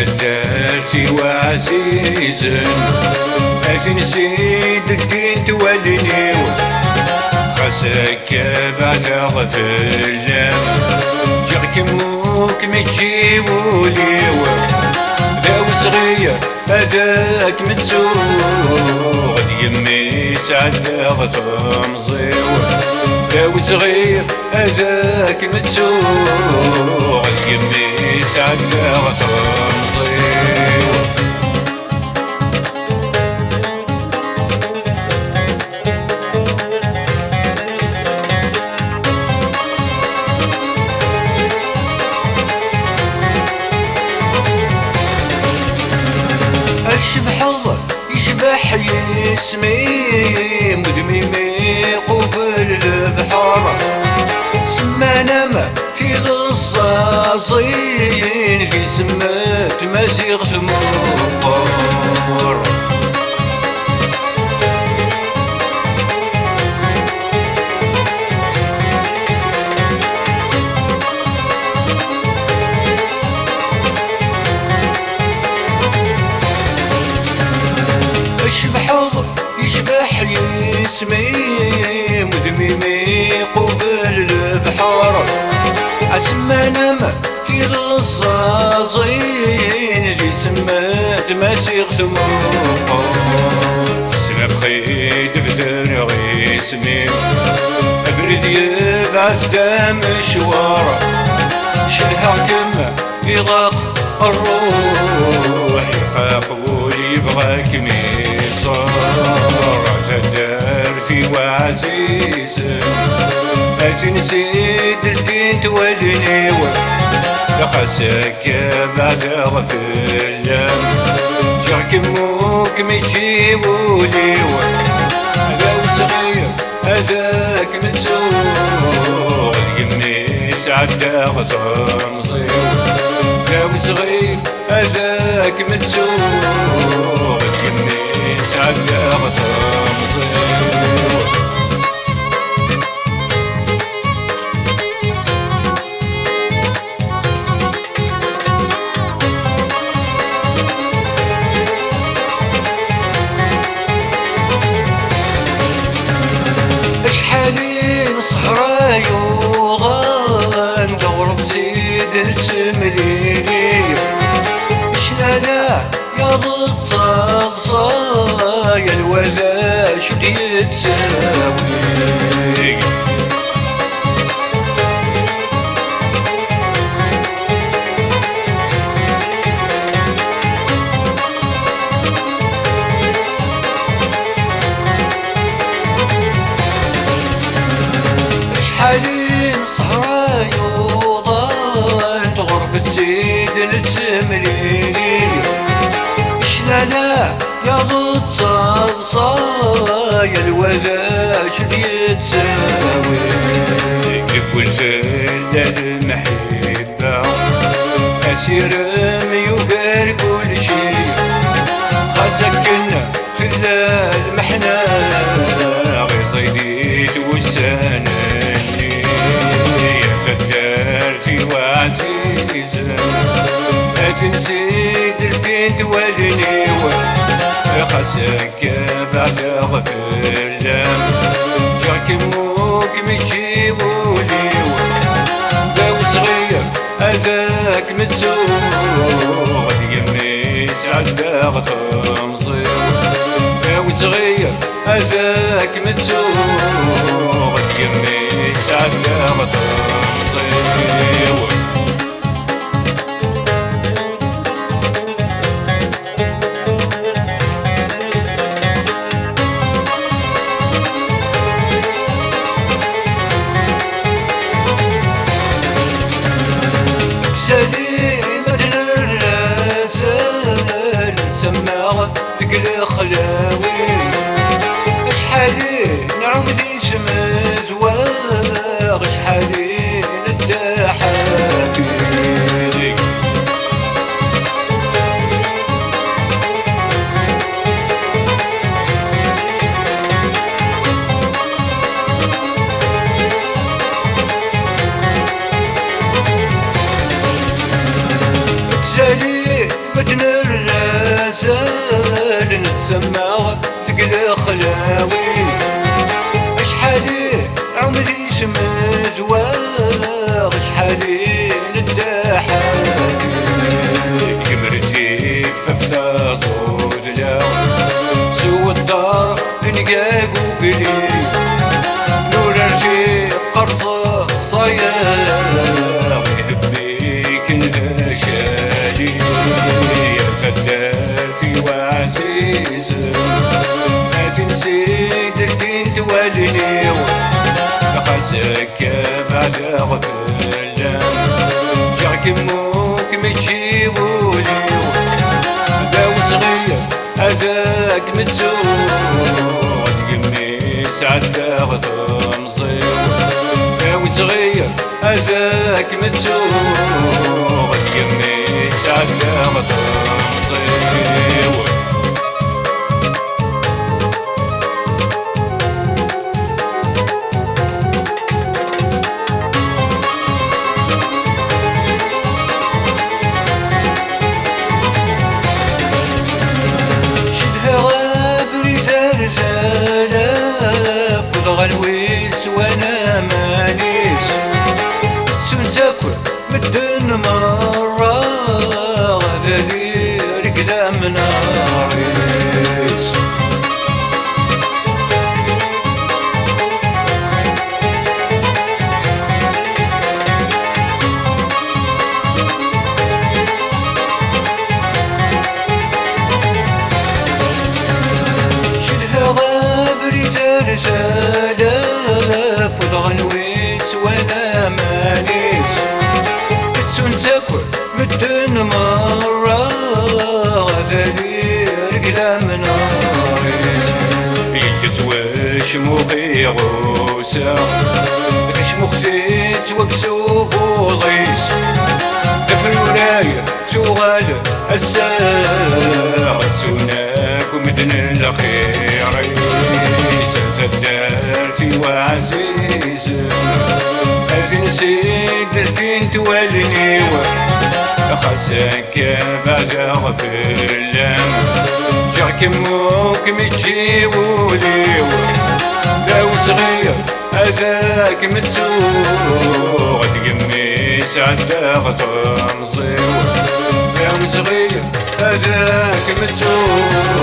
درتي وعزيزا أتنسيد الدين تولنيو خاصك بعد غفلام جاك موك متجيبوليو داو صغير هداك متسوغ يمي سعداغ تمزيو داو صغير هداك متسوغ يمي سعداغ تمزيو يشبح يسمي مدمي ميقوف البحر سمانا ما في غصاصين اللي سمات مزيغ ثمور يشبح يسمي مدمي ميقوف البحر عسمانا ما في غصاصين اللي سمات مسيغ ثمور سنة بخيد بدر غيسني أبرد يبعث دام مشوار شلها كما يضاق الروح يخاف ويبغاك ميصار درتي وعزيزا أتنسيد الدين تولنيو خاصك بعد غفلام جاك موك متجيبوليو داو صغير هداك متسوغ يمي سعداغ تمزيو داو صغير هداك متسوغ يمي سعداغ تمزيو شحالين صحراي وغان دور بزيد التمريري شلالا يا ضصاصا يا الولا شو يتساوي شحالين صحراي وضان تغرفة زيد التمرين شلالا يا ضد صاصا يا الولا شو يتساوي يقول زلة المحبة أسير ميوغر كل شي خاصك كنا في المحنة غير صيديت والسنة درتي وعزيزا أتنسيد الدين تولنيو خاصك بعد غفلام جاك موك متجيبوليو داو صغير هداك متسوغ يمي سعداغ تمزيو داو صغير هداك متسوغ يمي سعداغ تمزيو سليمة الرسال سماغ ذكر خلاوي شحالين تما ديك الخلاوي اشحالي عمري سمزواغ اشحالي نداحات جمرتي ففتا صوت لا سوى الدار نقاق وقلي نور رجي قرصة صياغ يحبيك الغشالي يا فداتي وعزيز ما تنسي درتي تولني خاسك بعد غفلة جاك موك متجيبولي داو صغير هذاك متزوج قميس عالداغ تمزيو داو صغير هذاك متزوج قميس عالداغ تمزيو غنويس وانا مانيس سنتاكل مدن مرة غدالي ركدا من ناريس شدها غابري ترزالة فوض غنويس وانا مانيس السنتاكل مدن مرة غدالي رقلا من ناريس يتزواج مخي غوسا غش مختيت وكسوب وضيس دفرورايا شغال الساعة توناك ومدن الأخير دارتي وعزيز أجنسيك درتين تولني خاسك بعد غفلة جاك موك متجيبولي داو صغير هذاك متسوغ تقميس عالداغ تمزيو داو صغير هذاك متسوغ